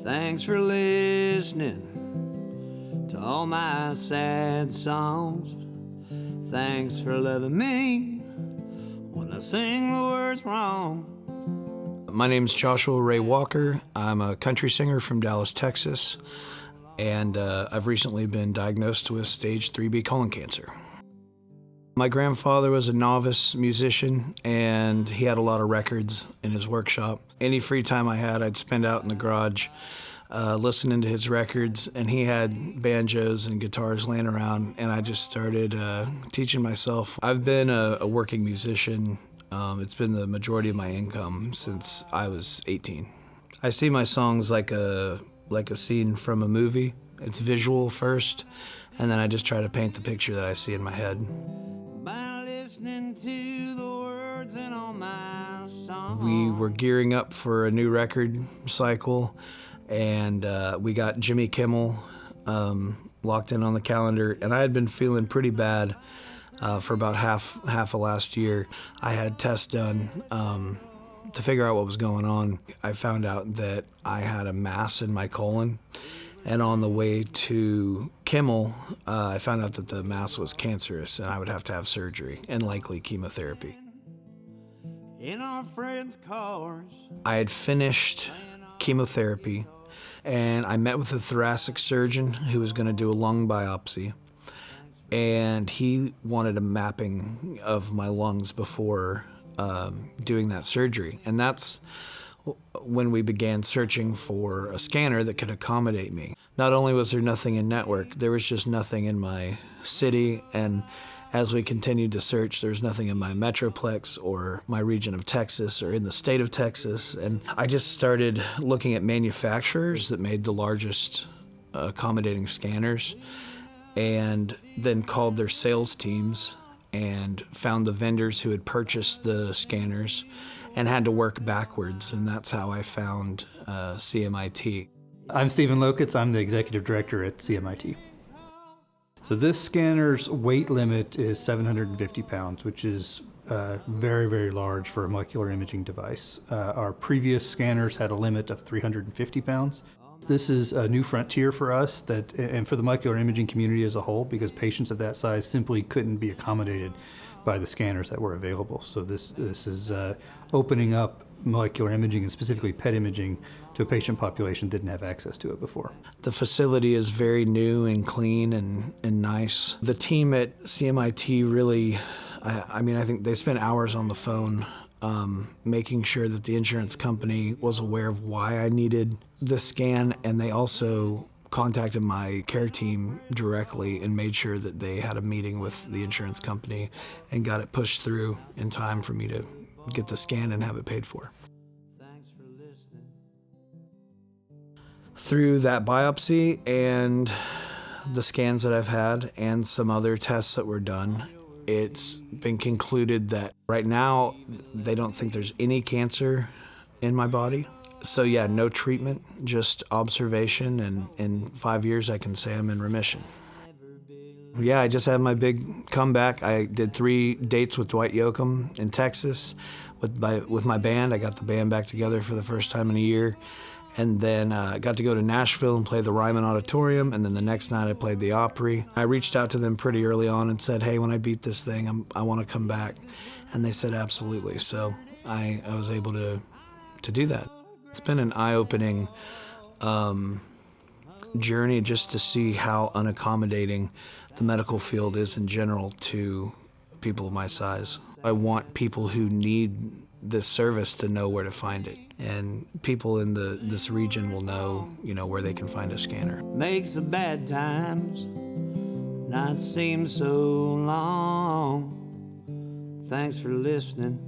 Thanks for listening to all my sad songs. Thanks for loving me when I sing the words wrong. My name's Joshua Ray Walker. I'm a country singer from Dallas, Texas, and I've recently been diagnosed with stage 3B colon cancer. My grandfather was a novice musician, and he had a lot of records in his workshop. Any free time I had, I'd spend out in the garage listening to his records, and he had banjos and guitars laying around, and I just started teaching myself. I've been a working musician. It's been the majority of my income since I was 18. I see my songs like a scene from a movie. It's visual first, and then I just try to paint the picture that I see in my head. By listening to the words in all my songs. We were gearing up for a new record cycle, and we got Jimmy Kimmel locked in on the calendar, and I had been feeling pretty bad for about half of last year. I had tests done to figure out what was going on. I found out that I had a mass in my colon, and on the way to Kimmel, I found out that the mass was cancerous, and I would have to have surgery and likely chemotherapy. In our friends' cars. I had finished chemotherapy, and I met with a thoracic surgeon who was going to do a lung biopsy, and he wanted a mapping of my lungs before doing that surgery. And that's when we began searching for a scanner that could accommodate me. Not only was there nothing in network, there was just nothing in my city, and as we continued to search, there was nothing in my metroplex or my region of Texas or in the state of Texas. And I just started looking at manufacturers that made the largest accommodating scanners, and then called their sales teams and found the vendors who had purchased the scanners and had to work backwards, and that's how I found CMIT. I'm Stephen Lokitz. I'm the executive director at CMIT. So this scanner's weight limit is 750 pounds, which is very, very large for a molecular imaging device. Our previous scanners had a limit of 350 pounds. This is a new frontier for us and for the molecular imaging community as a whole, because patients of that size simply couldn't be accommodated by the scanners that were available. So this is opening up molecular imaging, and specifically PET imaging, to a patient population that didn't have access to it before. The facility is very new and clean and nice. The team at CMIT really, I think they spent hours on the phone making sure that the insurance company was aware of why I needed the scan, and they also contacted my care team directly and made sure that they had a meeting with the insurance company and got it pushed through in time for me to get the scan and have it paid for. Thanks for listening. Through that biopsy and the scans that I've had and some other tests that were done, it's been concluded that right now they don't think there's any cancer in my body. So yeah, no treatment, just observation, and in 5 years I can say I'm in remission. Yeah, I just had my big comeback. I did 3 dates with Dwight Yoakam in Texas with my band. I got the band back together for the first time in a year. And then I got to go to Nashville and play the Ryman Auditorium, and then the next night I played the Opry. I reached out to them pretty early on and said, hey, when I beat this thing, I want to come back. And they said absolutely. So I was able to do that. It's been an eye-opening journey just to see how unaccommodating the medical field is in general to people of my size. I want people who need this service to know where to find it, and people in this region will know, where they can find a scanner. Makes the bad times not seem so long. Thanks for listening.